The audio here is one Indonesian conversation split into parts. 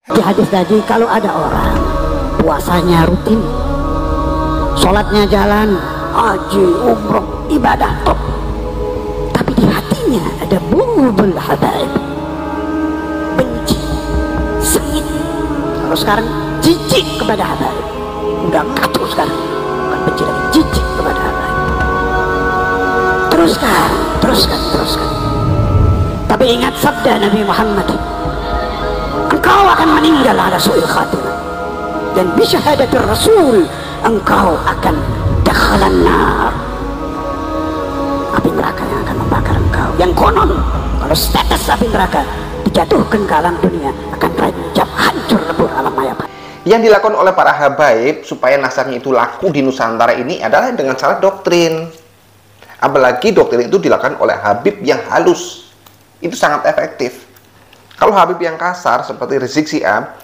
Di hadis tadi, kalau ada orang puasanya rutin, sholatnya jalan, haji, umroh, ibadah top, tapi di hatinya ada bughul habaib, benci, sengit. Kalau sekarang jijik kepada habaib, udah kacau sekarang, bukan benci lagi, jijik kepada habaib. Teruskan. Tapi ingat sabda Nabi Muhammad, engkau akan meninggal ala su'il khatimah, dan bisyahadatir rasul engkau akan dakhalan nar, api neraka yang akan membakar engkau, yang konon kalau status api neraka dijatuhkan ke alam dunia akan rancap hancur lebur alam maya. Yang dilakukan oleh para habaib supaya nasabnya itu laku di Nusantara ini adalah dengan cara doktrin. Apalagi doktrin itu dilakukan oleh habib yang halus, itu sangat efektif. Kalau habib yang kasar seperti Rizik Syihab,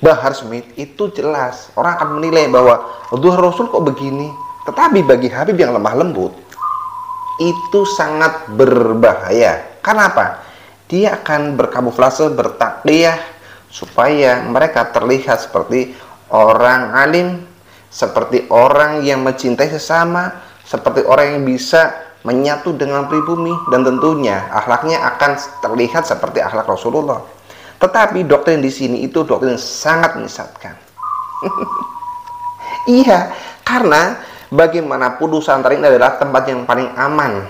Bahar Smith, itu jelas orang akan menilai bahwa Duha Rasul kok begini. Tetapi bagi habib yang lemah lembut, itu sangat berbahaya. Kenapa? Dia akan berkamuflase, bertakliyah supaya mereka terlihat seperti orang alim, seperti orang yang mencintai sesama, seperti orang yang bisa menyatu dengan pribumi, dan tentunya akhlaknya akan terlihat seperti akhlak Rasulullah. Tetapi doktrin di sini itu doktrin sangat menyesatkan. Iya, karena bagaimanapun Nusantara ini adalah tempat yang paling aman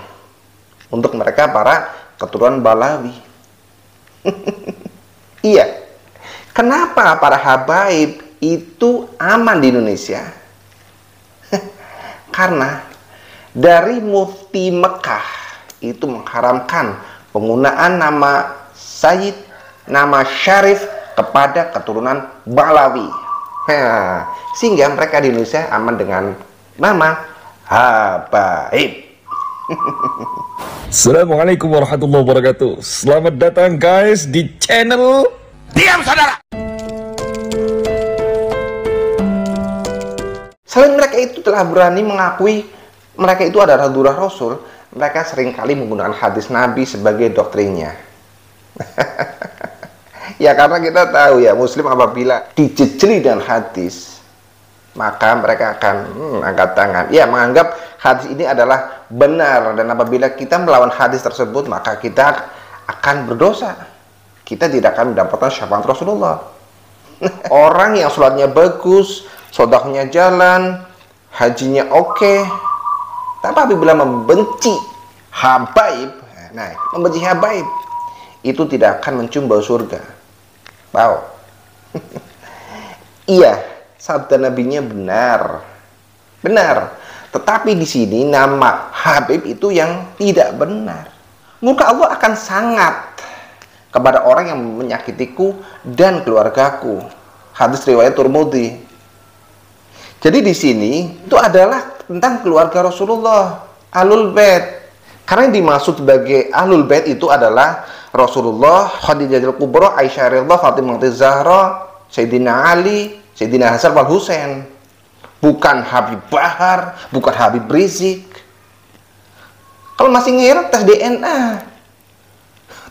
untuk mereka para keturunan Balawi. Iya, kenapa para habaib itu aman di Indonesia? Karena dari Mufti Mekah itu mengharamkan penggunaan nama Sayyid, nama Syarif kepada keturunan Balawi. Sehingga mereka di Indonesia aman dengan nama habaib. Assalamualaikum warahmatullahi wabarakatuh. Selamat datang guys di channel Diam Saudara. Selain mereka itu telah berani mengakui mereka itu adalah Duha Rasul, mereka seringkali menggunakan hadis Nabi sebagai doktrinnya. Ya, karena kita tahu ya, Muslim apabila dijejeli dengan hadis, maka mereka akan angkat tangan. Ya, menganggap hadis ini adalah benar, dan apabila kita melawan hadis tersebut, maka kita akan berdosa. Kita tidak akan mendapatkan syafaat Rasulullah. Orang yang sholatnya bagus, sedekahnya jalan, hajinya oke, tapi apabila membenci habaib, membenci habaib, itu tidak akan mencium bau surga. Wow. Iya, sabda nabinya benar. Tetapi di sini nama habib itu yang tidak benar. Muka Allah akan sangat kepada orang yang menyakitiku dan keluargaku. Hadis riwayat Tirmidzi. Jadi di sini itu adalah tentang keluarga Rasulullah, Ahlul Bait. Karena yang dimaksud sebagai Ahlul Bait itu adalah Rasulullah, Khadijatul Kubra, Aisyah radhiyallahu, Fatimah Zahra, Sayyidina Ali, Sayyidina Hasan wal Husain. Bukan Habib Bahar, bukan Habib Rizik. Kalau masih ngira tes DNA.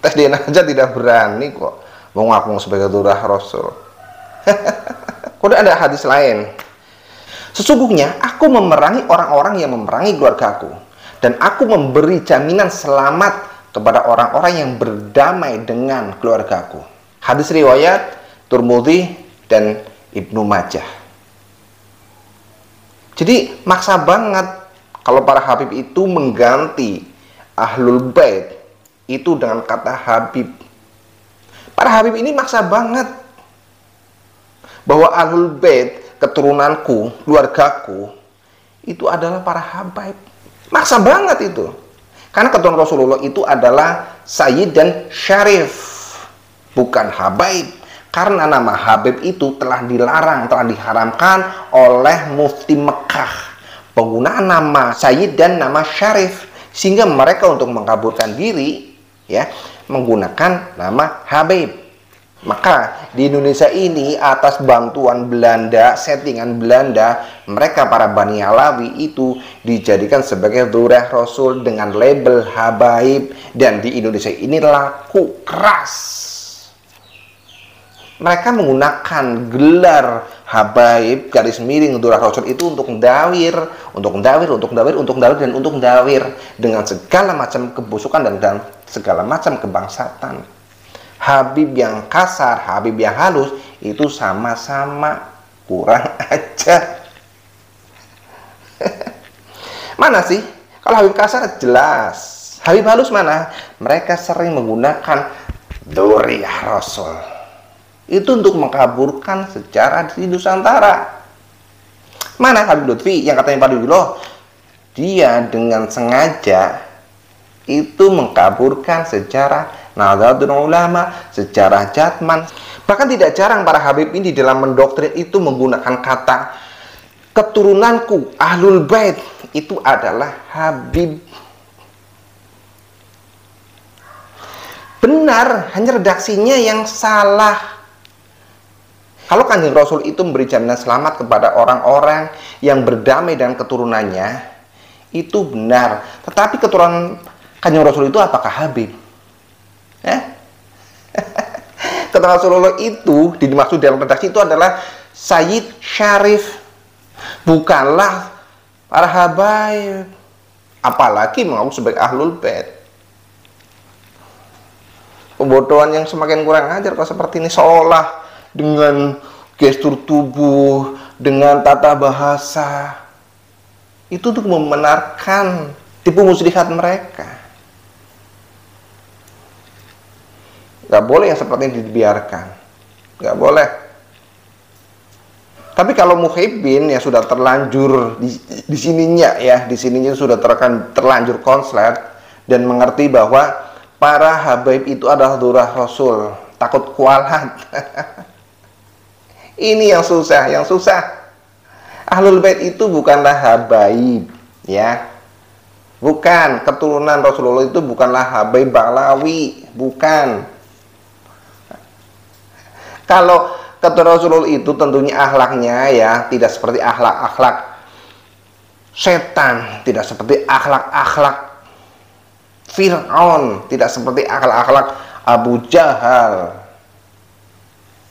Tes DNA aja tidak berani kok mengaku sebagai Duha Rasul. Kemudian ada hadis lain. Sesungguhnya aku memerangi orang-orang yang memerangi keluargaku, dan aku memberi jaminan selamat kepada orang-orang yang berdamai dengan keluargaku. Hadis riwayat Tirmidzi dan Ibnu Majah. Jadi maksa banget kalau para habib itu mengganti Ahlul Bait itu dengan kata habib. Para habib ini maksa banget bahwa Ahlul Bait, keturunanku, keluargaku, itu adalah para habaib. Maksa banget itu. Karena keturunan Rasulullah itu adalah Sayyid dan Syarif, bukan habaib. Karena nama habib itu telah dilarang, telah diharamkan oleh Mufti Mekah. Penggunaan nama Sayyid dan nama Syarif. Sehingga mereka untuk mengkaburkan diri, ya, menggunakan nama habib. Maka di Indonesia ini atas bantuan Belanda, settingan Belanda, mereka para Bani Alawi itu dijadikan sebagai Duha Rasul dengan label habaib, dan di Indonesia ini laku keras. mereka menggunakan gelar habaib garis miring Durah Rasul itu untuk mendawir, dan untuk mendawir dengan segala macam kebusukan dan segala macam kebangsatan. Habib yang kasar, habib yang halus itu sama-sama kurang ajar. Mana sih? Kalau habib kasar jelas. Habib halus mana? Mereka sering menggunakan Duriyah Rasul. Itu untuk mengkaburkan sejarah di Nusantara. Mana Habib Lutfi yang katanya Pak Dudullah? Dia dengan sengaja itu mengkaburkan sejarah Nahdlatul Ulama, sejarah Jatman. Bahkan tidak jarang para Habib ini dalam mendoktrin itu menggunakan kata keturunanku Ahlul Bait itu adalah Habib. Benar, hanya redaksinya yang salah. Kalau Kanjeng Rasul itu memberi jaminan selamat kepada orang-orang yang berdamai dengan keturunannya, itu benar. Tetapi keturunan Kanjeng Rasul itu apakah Habib? Keturunan Rasulullah itu dimaksud dalam redaksi itu adalah Sayyid Syarif, bukanlah para habaib. Apalagi mengaku sebagai Ahlul Bait. Pembodohan yang semakin kurang ajar kalau seperti ini, seolah dengan gestur tubuh, dengan tata bahasa itu untuk membenarkan tipu muslihat mereka. Gak boleh yang seperti ini dibiarkan, gak boleh. Tapi kalau muhibbin yang sudah terlanjur di sininya ya, di sininya sudah terlanjur konslet dan mengerti bahwa para habaib itu adalah Durah Rasul, takut kualat. Ini yang susah, Ahlul Bait itu bukanlah habaib, ya. Bukan, keturunan Rasulullah itu bukanlah habaib Ba'lawi, bukan. Kalau keturunan Rasulullah itu tentunya akhlaknya ya tidak seperti akhlak-akhlak setan, tidak seperti akhlak-akhlak Fir'aun, tidak seperti akhlak-akhlak Abu Jahal.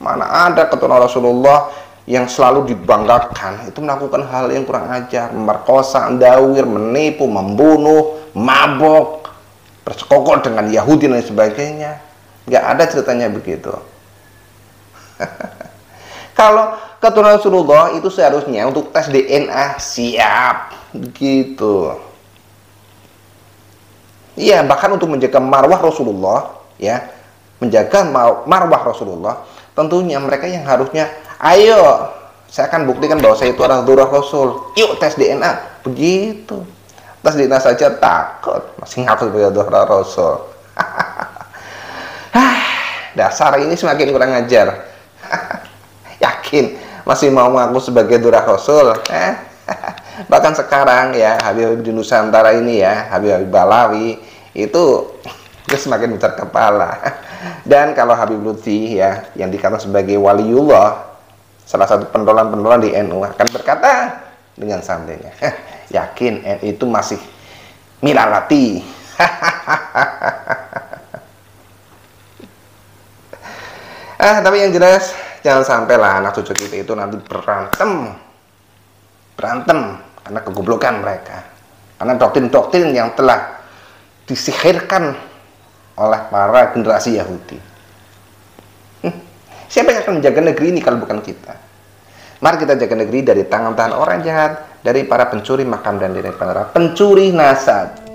Mana ada keturunan Rasulullah yang selalu dibanggakan itu melakukan hal yang kurang ajar, memerkosa, mendawir, menipu, membunuh, mabok, bersekongkol dengan Yahudi dan sebagainya. Nggak ada ceritanya begitu. Kalau keturunan Rasulullah itu seharusnya untuk tes DNA siap gitu. Iya, bahkan untuk menjaga marwah Rasulullah, ya, menjaga marwah Rasulullah, tentunya mereka yang harusnya, ayo, saya akan buktikan bahwa saya itu adalah Durah Rasul. Yuk tes DNA, begitu. Tes DNA saja takut, masih ngaku sebagai Durah Rasul. Dasar ini semakin kurang ajar. Yakin masih mau mengaku sebagai Durah Rasul? Bahkan sekarang ya Habib di Nusantara ini ya, Habib Balawi itu semakin besar kepala. Dan kalau Habib Lutfi ya yang dikatakan sebagai waliullah, salah satu pentolan-pentolan di NU, akan berkata dengan santainya, yakin NU itu masih milalati. Tapi yang jelas jangan sampailah anak cucu kita itu nanti berantem karena kegoblokan mereka, karena doktrin-doktrin yang telah disihirkan oleh para generasi Yahudi. Siapa yang akan menjaga negeri ini kalau bukan kita? Mari kita jaga negeri dari tangan-tangan orang jahat, dari para pencuri makam dan dari para pencuri nasab.